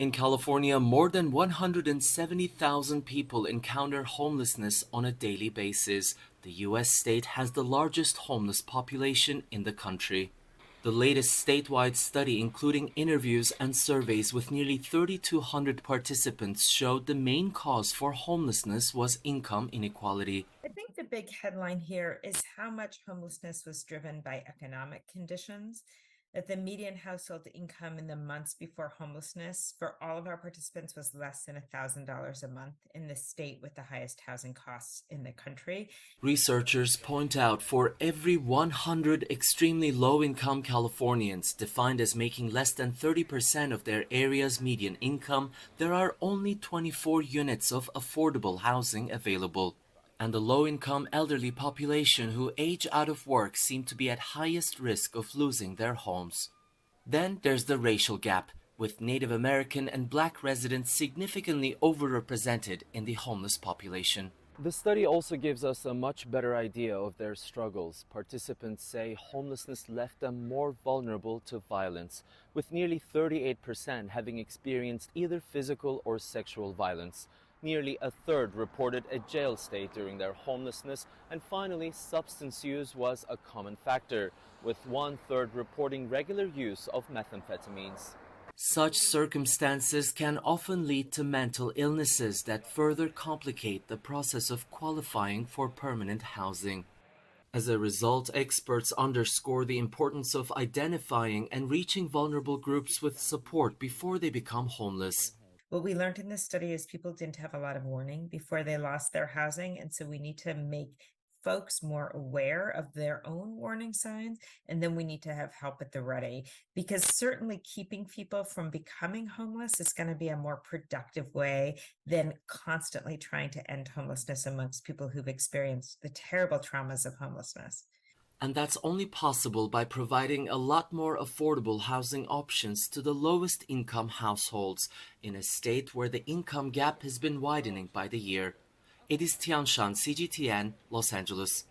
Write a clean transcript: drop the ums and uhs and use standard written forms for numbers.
In California, more than 170,000 people encounter homelessness on a daily basis. The U.S. state has the largest homeless population in the country. The latest statewide study, including interviews and surveys with nearly 3,200 participants, showed the main cause for homelessness was income inequality. I think the big headline here is how much homelessness was driven by economic conditions, that the median household income in the months before homelessness for all of our participants was less than $1,000 a month in the state with the highest housing costs in the country. Researchers point out for every 100 extremely low-income Californians, defined as making less than 30% of their area's median income, there are only 24 units of affordable housing available. And the low-income elderly population who age out of work seem to be at highest risk of losing their homes. Then there's the racial gap, with Native American and Black residents significantly overrepresented in the homeless population. The study also gives us a much better idea of their struggles. Participants say homelessness left them more vulnerable to violence, with nearly 38% having experienced either physical or sexual violence. Nearly a third reported a jail stay during their homelessness, and finally, substance use was a common factor, with 1/3 reporting regular use of methamphetamines. Such circumstances can often lead to mental illnesses that further complicate the process of qualifying for permanent housing. As a result, experts underscore the importance of identifying and reaching vulnerable groups with support before they become homeless. What we learned in this study is people didn't have a lot of warning before they lost their housing. And so we need to make folks more aware of their own warning signs. And then we need to have help at the ready, because certainly keeping people from becoming homeless is going to be a more productive way than constantly trying to end homelessness amongst people who've experienced the terrible traumas of homelessness. And that's only possible by providing a lot more affordable housing options to the lowest income households in a state where the income gap has been widening by the year. It is Tianshan, CGTN, Los Angeles.